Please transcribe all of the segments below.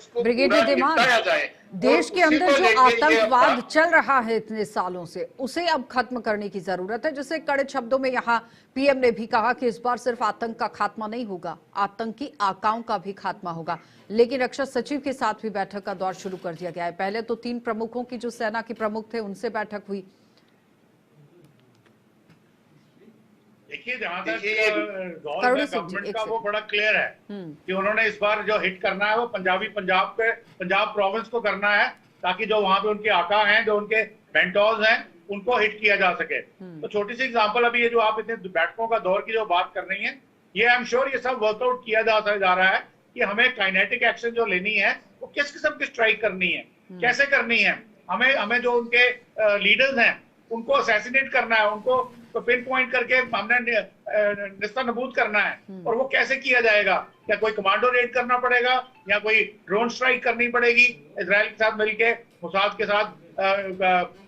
उसको ब्रिगेडियर दिमान, निपटाया जाए। देश के अंदर जो आतंकवाद चल रहा है इतने सालों से, उसे अब खत्म करने की जरूरत है। जैसे कड़े शब्दों में यहाँ पीएम ने भी कहा कि इस बार सिर्फ आतंक का खात्मा नहीं होगा, आतंकी आकाओं का भी खात्मा होगा। लेकिन रक्षा सचिव के साथ भी बैठक का दौर शुरू कर दिया गया है। पहले तो 3 प्रमुखों की, जो सेना के प्रमुख थे, उनसे बैठक हुई। देखिए, जहां तक रोल है गवर्नमेंट का, वो बड़ा क्लियर है कि उन्होंने इस बार जो हिट करना है वो पंजाब प्रोविंस को करना है, ताकि जो वहां पे उनके आका हैं, जो उनके मेंटोर्स हैं, उनको हिट किया जा सके। तो छोटी सी एग्जांपल, अभी ये जो आप इतने बैठकों का दौर की जो बात कर रही हैं, ये आई एम श्योर ये सब वर्कआउट किया जा रहा है कि हमें काइनेटिक एक्शन जो लेनी है वो किस किस्म की स्ट्राइक करनी है, कैसे करनी है। हमें जो उनके लीडर्स हैं उनको असैसिनेट करना है, उनको तो पिन पॉइंट करके हमने निस्तानबूद करना है। और वो कैसे किया जाएगा? क्या कोई कमांडो रेड करना पड़ेगा या कोई ड्रोन स्ट्राइक करनी पड़ेगी इजराइल के साथ मिलके, मोसाद के साथ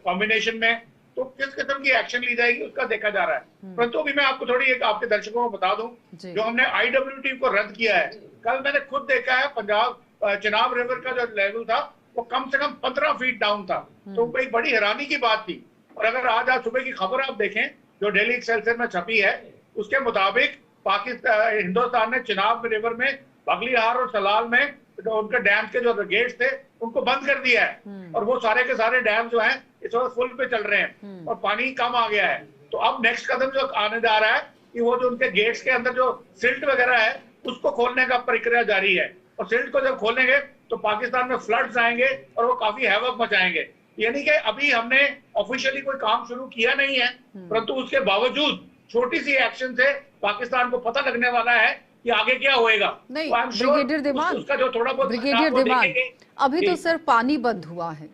कॉम्बिनेशन में? तो किस किस्म की एक्शन ली जाएगी उसका देखा जा रहा है। परंतु अभी मैं आपको थोड़ी एक आपके दर्शकों को बता दूं, जो हमने IWT को रद्द किया है, कल मैंने खुद देखा है पंजाब चिनाब रिवर का जो लेवल था वो कम से कम 15 फीट डाउन था। तो एक बड़ी हैरानी की बात थी। और अगर आज सुबह की खबर आप देखें जो डेली एक्सेलसियर में छपी है, उसके मुताबिक हिंदुस्तान ने चिनाब रिवर में बगलीहार और सलाल में जो उनके डैम के जो गेट्स थे उनको बंद कर दिया है। और वो सारे के सारे डैम जो हैं इस वक्त फुल पे चल रहे हैं और पानी कम आ गया है। तो अब नेक्स्ट कदम जो आने जा रहा है कि वो जो उनके गेट्स के अंदर जो सिल्ट वगैरह है उसको खोलने का प्रक्रिया जारी है। और सिल्ट को जब खोलेंगे तो पाकिस्तान में फ्लड्स आएंगे और वो काफी हैवक मचाएंगे। यानी कि अभी हमने ऑफिशियली कोई काम शुरू किया नहीं है, परंतु उसके बावजूद छोटी सी एक्शन से पाकिस्तान को पता लगने वाला है कि आगे क्या होएगा। नहीं, ब्रिगेडियर दिमान, उसका जो थोड़ा बहुत ब्रिगेडियर दिमान, अभी तो सिर्फ पानी बंद हुआ है।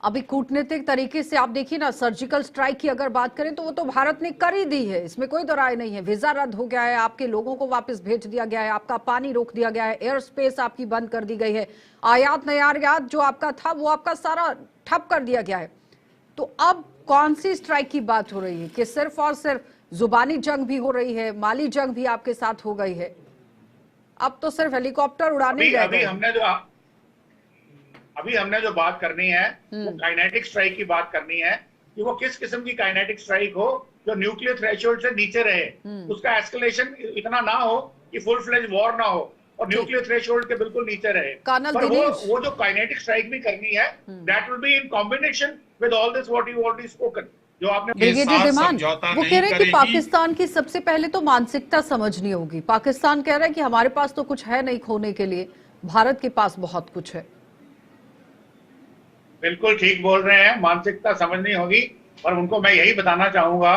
अभी कूटनीतिक तरीके से आप देखिए ना, सर्जिकल स्ट्राइक की अगर बात करें तो वो तो भारत ने कर ही दी है, इसमें कोई दो राय नहीं है। वीजा रद्द हो गया है, आपके लोगों को वापस भेज दिया गया है, आपका पानी रोक दिया गया है, एयर स्पेस आपकी बंद कर दी गई है, आयात निर्यात जो आपका था वो आपका सारा ठप कर दिया गया है। तो अब कौन सी स्ट्राइक की बात हो रही है? कि सिर्फ और सिर्फ जुबानी जंग भी हो रही है, माली जंग भी आपके साथ हो गई है, अब तो सिर्फ हेलीकॉप्टर उड़ाने रह गए। अभी हमने जो बात करनी है वो काइनेटिक स्ट्राइक की बात करनी है कि वो किस किस्म की काइनेटिक स्ट्राइक हो जो न्यूक्लियर थ्रेशोल्ड से नीचे रहे, उसका एस्केलेशन इतना ना हो कि फुल फ्लेज वॉर ना हो और न्यूक्लियर थ्रेशोल्ड के बिल्कुल नीचे रहे। पर वो जो काइनेटिक स्ट्राइक भी करनी है, that will be in combination with all this what you already spoken. जो आपने ब्रिगेडियर दिमान, वो कह रहे हैं कि पाकिस्तान की सबसे पहले तो मानसिकता समझनी होगी। पाकिस्तान कह रहा है कि हमारे पास तो कुछ है नहीं खोने के लिए, भारत के पास बहुत कुछ है। बिल्कुल ठीक बोल रहे हैं, मानसिकता समझनी होगी। और उनको मैं यही बताना चाहूंगा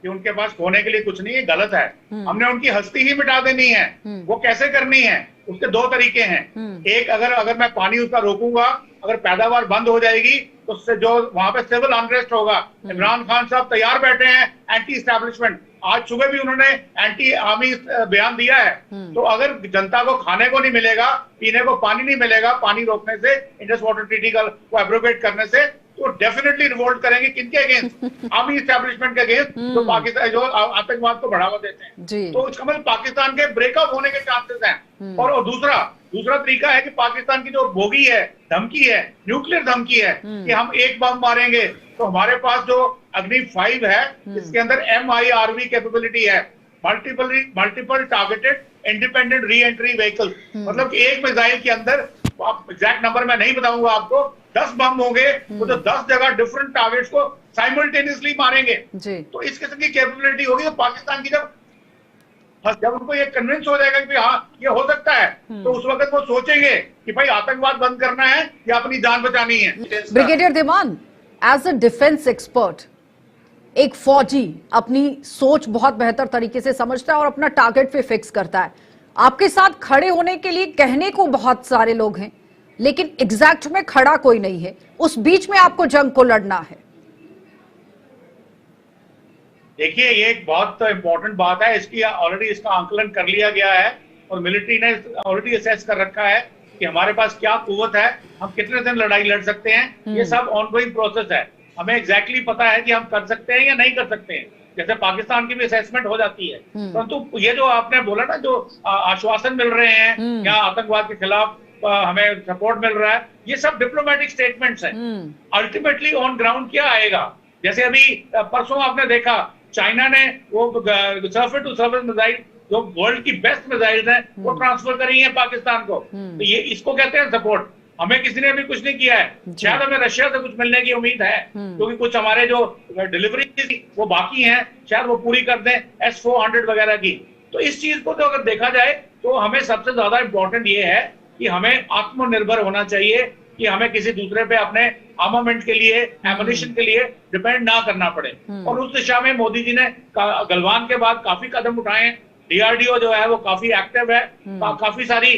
कि उनके पास खोने के लिए कुछ नहीं है, गलत है। हमने उनकी हस्ती ही मिटा देनी है। वो कैसे करनी है? उसके 2 तरीके हैं। एक, अगर मैं पानी उसका रोकूंगा, अगर पैदावार बंद हो जाएगी तो उससे जो वहां पे सिविल अनरेस्ट होगा। इमरान खान साहब तैयार बैठे हैं एंटी एस्टैब्लिशमेंट, आज सुबह भी उन्होंने एंटी आर्मी बयान दिया है। तो अगर जनता को खाने को नहीं मिलेगा, पीने को पानी नहीं मिलेगा, पानी रोकने से, इंडस वाटर ट्रीटी को एब्रोगेट करने से, तो डेफिनेटली रिवोल्ट करेंगे। किनके अगेंस्ट? आर्मी एस्टैब्लिशमेंट के अगेंस्ट, जो पाकिस्तान जो आतंकवाद को बढ़ावा देते हैं। तो इसका मतलब पाकिस्तान के ब्रेकअप होने के चांसेस हैं। और दूसरा तरीका है कि पाकिस्तान की जो बोगी है, धमकी है, न्यूक्लियर धमकी है कि हम एक बम मारेंगे, तो हमारे पास जो अग्नि 5 है इसके अंदर MIRV कैपेबिलिटी है, multiple targeted independent re entry vehicle. मतलब कि एक मिसाइल के अंदर, एग्जैक्ट नंबर मैं नहीं बताऊंगा आपको, 10 बम होंगे तो जो 10 जगह डिफरेंट टारगेट्स को साइमल्टेनियसली मारेंगे। तो इस किस्म की कैपेबिलिटी होगी। तो पाकिस्तान की जब उनको ये कन्विंस हो जाएगा कि हाँ ये हो सकता है, तो उस वक्त वो सोचेंगे कि भाई आतंकवाद बंद करना है या अपनी जान बचानी है। Brigadier Diman, as a defence expert, एक फौजी अपनी सोच बहुत बेहतर तरीके से समझता है और अपना टारगेट पे फिक्स करता है। आपके साथ खड़े होने के लिए कहने को बहुत सारे लोग हैं, लेकिन एग्जैक्ट में खड़ा कोई नहीं है। उस बीच में आपको जंग को लड़ना है। देखिए, ये एक बहुत इंपॉर्टेंट बात है, इसकी ऑलरेडी इसका आंकलन कर लिया गया है और मिलिट्री ने ऑलरेडी असेस कर रखा है कि हमारे पास क्या कुव्वत है, हम कितने दिन लड़ाई लड़ सकते हैं। ये सब ऑनगोइंग प्रोसेस है। हमें एग्जैक्टली पता है कि हम कर सकते हैं या नहीं कर सकते हैं। जैसे पाकिस्तान की भी असेसमेंट हो जाती है। परंतु ये जो आपने बोला ना, जो आश्वासन मिल रहे हैं या आतंकवाद के खिलाफ हमें सपोर्ट मिल रहा है, ये सब डिप्लोमेटिक स्टेटमेंट्स हैं। अल्टीमेटली ऑन ग्राउंड क्या आएगा? जैसे अभी परसों आपने देखा चाइना ने वो सरफेस टू सरफेस मिसाइल जो वर्ल्ड की बेस्ट मिसाइल्स हैं वो ट्रांसफर करी है पाकिस्तान को, तो ये इसको कहते हैं सपोर्ट। हमें किसी ने भी कुछ नहीं किया है, शायद हमें रशिया से कुछ मिलने की उम्मीद है क्योंकि कुछ हमारे जो डिलीवरी थी वो बाकी हैं, शायद वो पूरी कर दें S-400 वगैरह की। तो इस चीज को तो अगर देखा जाए तो हमें सबसे ज्यादा इंपॉर्टेंट ये है कि हमें आत्मनिर्भर होना चाहिए, कि हमें किसी दूसरे पे अपने आर्मामेंट के लिए, एमुनिशन के लिए डिपेंड ना करना पड़े। और उस दिशा में मोदी जी ने गलवान के बाद काफी कदम उठाए हैं। DRDO जो है वो काफी एक्टिव है, काफी सारी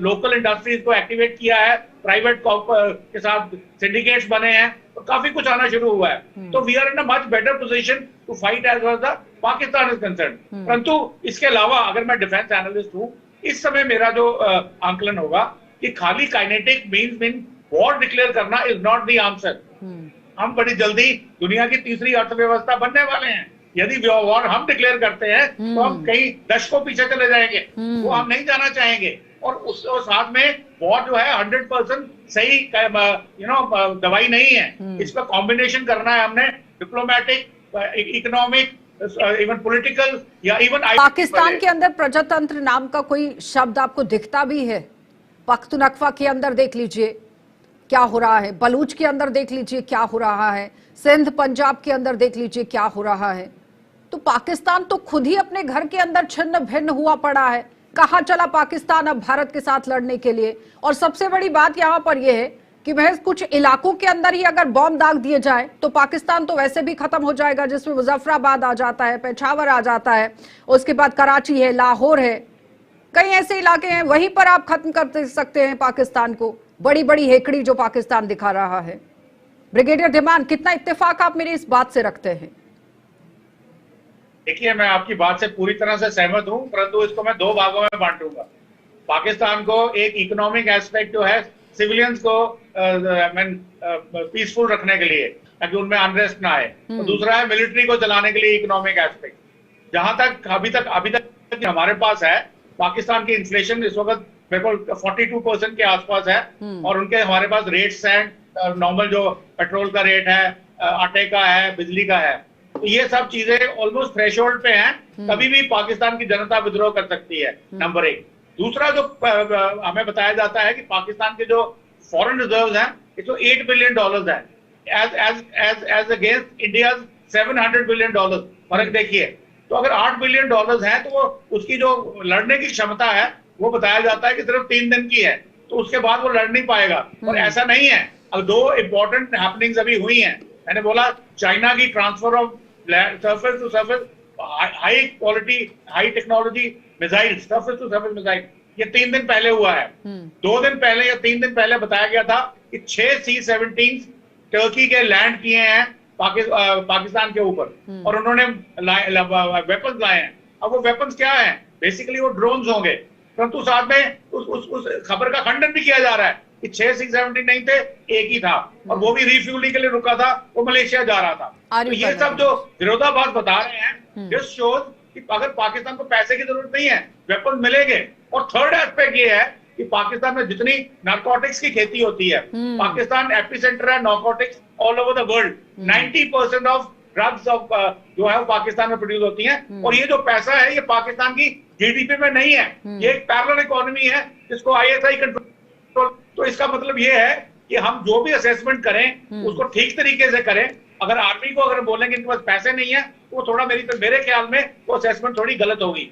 लोकल इंडस्ट्रीज को एक्टिवेट किया है, प्राइवेट के साथ सिंडिकेट्स बने हैं, तो काफी कुछ आना शुरू हुआ है। तो we are in a much better position to fight as far the Pakistan is concern. परंतु इसके अलावा अगर मैं डिफेंस एनालिस्ट हूँ, इस समय मेरा जो आंकलन होगा कि खाली काइनेटिक मीन वॉर डिक्लेयर करना इज नॉट द आंसर। हम बड़ी जल्दी दुनिया की तीसरी अर्थव्यवस्था बनने वाले हैं। यदि वॉर हम डिक्लेयर करते हैं तो हम कई दशकों पीछे चले जाएंगे, वो हम नहीं जाना चाहेंगे। और उस साथ में वॉर जो है 100% सही दवाई नहीं है, इसका कॉम्बिनेशन करना है हमने, डिप्लोमेटिक, इकोनॉमिक, इवन पॉलिटिकल या इवन। पाकिस्तान के अंदर प्रजातंत्र नाम का कोई शब्द आपको दिखता भी है? पख्तूनख्वा के अंदर देख लीजिए क्या हो रहा है, बलूच के अंदर देख लीजिए क्या हो रहा है, सिंध पंजाब के अंदर देख लीजिए क्या हो रहा है। तो पाकिस्तान तो खुद ही अपने घर के अंदर छिन्न भिन्न हुआ पड़ा है। कहां चला पाकिस्तान अब भारत के साथ लड़ने के लिए? और सबसे बड़ी बात यहां पर यह है कि महज कुछ इलाकों के अंदर ही अगर बॉम्ब दाग दिए जाए तो पाकिस्तान तो वैसे भी खत्म हो जाएगा, जिसमें मुजफ्फराबाद आ जाता है, पेशावर आ जाता है, उसके बाद कराची है, लाहौर है, कई ऐसे इलाके हैं, वहीं पर आप खत्म कर सकते हैं पाकिस्तान को। बड़ी बड़ी हेकड़ी जो पाकिस्तान दिखा रहा है। ब्रिगेडियर धीमान, कितना इत्तेफाक आप मेरी इस बात से रखते हैं? देखिए, मैं आपकी बात से पूरी तरह से सहमत हूं, परंतु इसको मैं दो भागों में बांटूंगा। पाकिस्तान को एक इकोनॉमिक एस्पेक्ट जो है सिविलियंस को पीसफुल रखने के लिए, ताकि उनमें अनरेस्ट ना आए, तो दूसरा है मिलिट्री को चलाने के लिए इकोनॉमिक एस्पेक्ट। जहां तक अभी तक हमारे पास है, पाकिस्तान की इन्फ्लेशन इस वक्त बिल्कुल 42% के आसपास है, और उनके हमारे पास रेट्स हैं, नॉर्मल जो पेट्रोल का रेट है, आटे का है, बिजली का है, तो ये सब चीजें ऑलमोस्ट थ्रेशोल्ड पे हैं। कभी भी पाकिस्तान की जनता विद्रोह कर सकती है, नंबर एक। दूसरा जो हमें बताया जाता है कि पाकिस्तान के जो फॉरेन रिजर्व्स हैं इसको $8 बिलियन है, एज अगेंस्ट इंडिया $700 बिलियन। फर्क देखिए, तो अगर $8 बिलियन है तो वो उसकी जो लड़ने की क्षमता है वो बताया जाता है कि सिर्फ 3 दिन की है, तो उसके बाद वो लड़ नहीं पाएगा। और ऐसा नहीं है। अब दो इंपॉर्टेंट हैपनिंग्स अभी हुई हैं। मैंने बोला चाइना की transfer of surface to surface high quality high technology missile, surface to surface missile, ये 3 दिन पहले हुआ है। 2 दिन पहले या 3 दिन पहले बताया गया था कि 6 C-17 टर्की के लैंड किए हैं पाकिस्तान के ऊपर, और उन्होंने वेपन्स लाए हैं। अब वो वेपन्स क्या है? बेसिकली वो ड्रोन्स होंगे, परंतु साथ में उस खबर का खंडन भी किया जा रहा है कि 6 C-17 नहीं थे, एक ही था, और वो भी रिफ्यूलिंग के लिए रुका था, वो मलेशिया जा रहा था। तो ये सब जो विरोधाभास बता रहे हैं, दिस शोज कि अगर पाकिस्तान को पैसे की जरूरत नहीं है, वेपन मिलेंगे। और थर्ड एस्पेक्ट ये है कि पाकिस्तान में जितनी नारकोटिक्स की खेती होती है, पाकिस्तान एपिसेंटर है narcotics all over the world. 90% of drugs जो है वो पाकिस्तान में प्रोड्यूस होती हैं, और ये जो पैसा है ये पाकिस्तान की GDP में नहीं है, ये एक पैरेलल इकोनॉमी है जिसको ISI कंट्रोल। तो इसका मतलब ये है कि हम जो भी असेसमेंट करें उसको ठीक तरीके से करें। अगर आर्मी को अगर बोलेंगे इनके पास पैसे नहीं है, तो वो थोड़ा मेरे ख्याल में वो असेसमेंट थोड़ी गलत होगी।